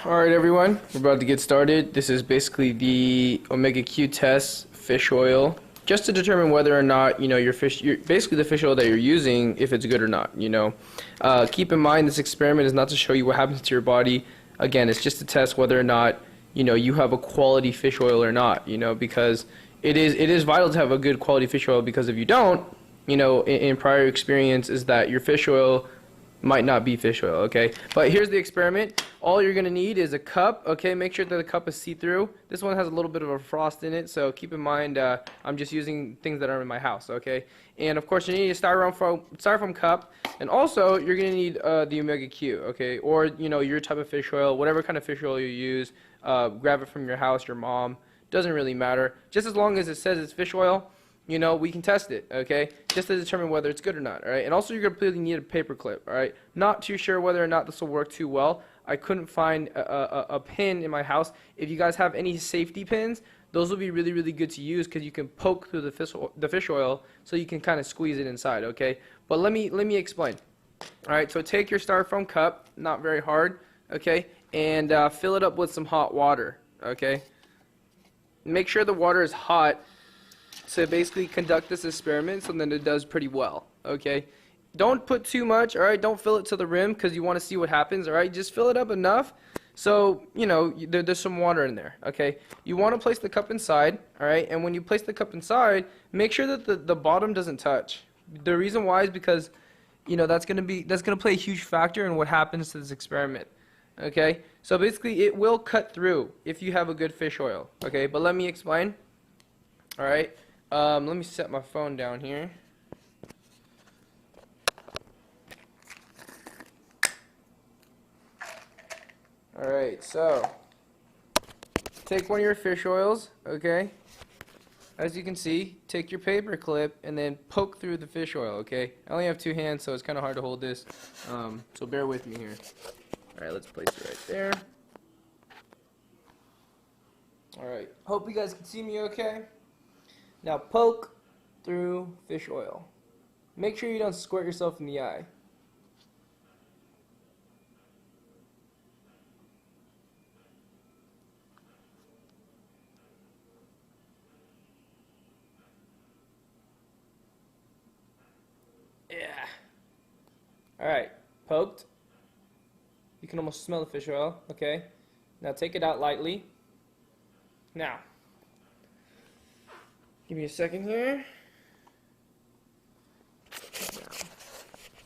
Alright everyone, we're about to get started. This is basically the Omega Q test fish oil, just to determine whether or not, basically the fish oil that you're using, if it's good or not. Keep in mind this experiment is not to show you what happens to your body. Again, it's just to test whether or not, you have a quality fish oil or not, because it is vital to have a good quality fish oil, because if you don't, in prior experience is that your fish oil might not be fish oil, okay? But here's the experiment. All you're gonna need is a cup, okay? Make sure that the cup is see-through. This one has a little bit of a frost in it, so keep in mind I'm just using things that are in my house, okay? And of course you need a styrofoam cup, and also you're gonna need the Omega Q, okay? Or your type of fish oil, whatever kind of fish oil you use. Grab it from your house, your mom. Doesn't really matter. Just as long as it says it's fish oil, we can test it, okay? Just to determine whether it's good or not, all right? And also you're going to really need a paper clip, all right? Not too sure whether or not this will work too well. I couldn't find a pin in my house. If you guys have any safety pins, those will be really, really good to use because you can poke through the fish oil so you can kind of squeeze it inside, okay? But let me explain. All right, so take your styrofoam cup, not very hard, okay? And fill it up with some hot water, okay? Make sure the water is hot to basically conduct this experiment, so then it does pretty well, okay? Don't put too much, all right? Don't fill it to the rim because you want to see what happens, all right? Just fill it up enough so, there's some water in there, okay? You want to place the cup inside, all right? And when you place the cup inside, make sure that the bottom doesn't touch. The reason why is because, that's going to play a huge factor in what happens to this experiment, okay? So basically, it will cut through if you have a good fish oil, okay? But let me explain, all right? Let me set my phone down here. Alright, so take one of your fish oils, okay? As you can see, take your paper clip and then poke through the fish oil, okay? I only have two hands, so it's kind of hard to hold this, so bear with me here. Alright, let's place it right there. Alright, hope you guys can see me okay. Now poke through fish oil. Make sure you don't squirt yourself in the eye. Yeah. Alright, poked. You can almost smell the fish oil, okay? Now take it out lightly. Now, give me a second here.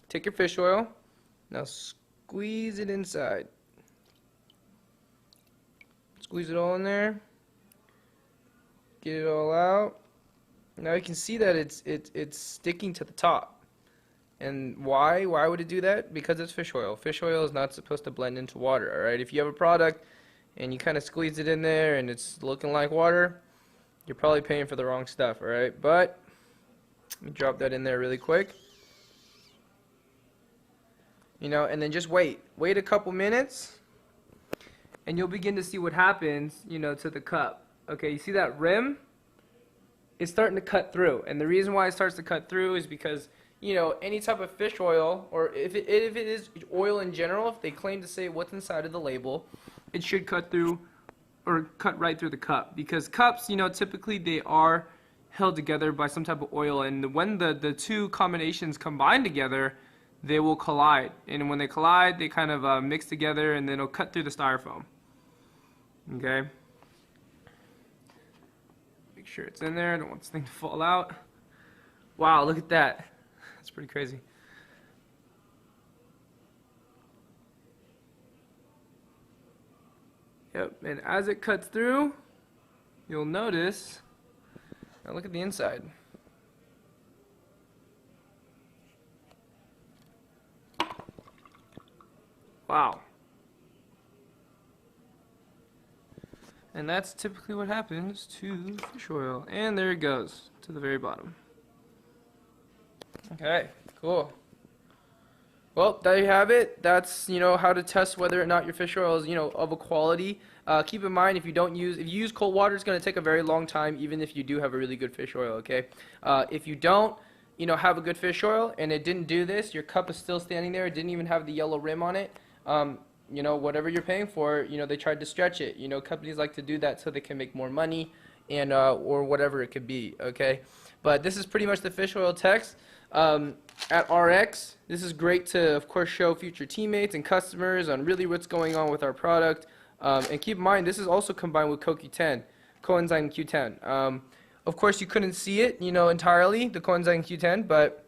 Take your fish oil. Now squeeze it inside. Squeeze it all in there. Get it all out. Now you can see that it's sticking to the top. And why? Why would it do that? Because it's fish oil. Fish oil is not supposed to blend into water, alright? If you have a product and you kind of squeeze it in there and it's looking like water, you're probably paying for the wrong stuff, alright? But let me drop that in there really quick. And then just wait. Wait a couple minutes and you'll begin to see what happens, to the cup. Okay, you see that rim? It's starting to cut through. And the reason why it starts to cut through is because, any type of fish oil, or if it is oil in general, if they claim to say what's inside of the label, it should cut through or cut right through the cup, because cups, typically they are held together by some type of oil, and when the two combinations combine together, they will collide, and when they collide, they kind of mix together, and then it'll cut through the styrofoam. Okay, make sure it's in there. I don't want this thing to fall out. Wow, look at that. That's pretty crazy. Yep, and as it cuts through, you'll notice, now look at the inside. Wow. And that's typically what happens to fish oil. And there it goes, to the very bottom. Okay, cool. Well, there you have it. That's, how to test whether or not your fish oil is, of a quality. Keep in mind, if you use cold water, it's going to take a very long time, even if you do have a really good fish oil, okay? If you don't, have a good fish oil and it didn't do this, your cup is still standing there, it didn't even have the yellow rim on it, you know, whatever you're paying for, you know, they tried to stretch it. You know, companies like to do that so they can make more money and or whatever it could be. Okay, but this is pretty much the fish oil text. At RX, this is great to, of course, show future teammates and customers on really what's going on with our product. And keep in mind, this is also combined with CoQ10, coenzyme Q10. Of course, you couldn't see it, you know, entirely, the coenzyme Q10, but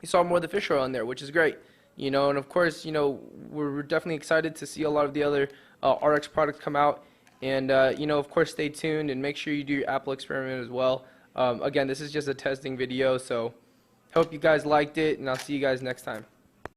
you saw more of the fish oil in there, which is great. You know, and of course, you know, we're definitely excited to see a lot of the other RX products come out. And, you know, of course, stay tuned and make sure you do your Apple experiment as well. Again, this is just a testing video, so hope you guys liked it, and I'll see you guys next time.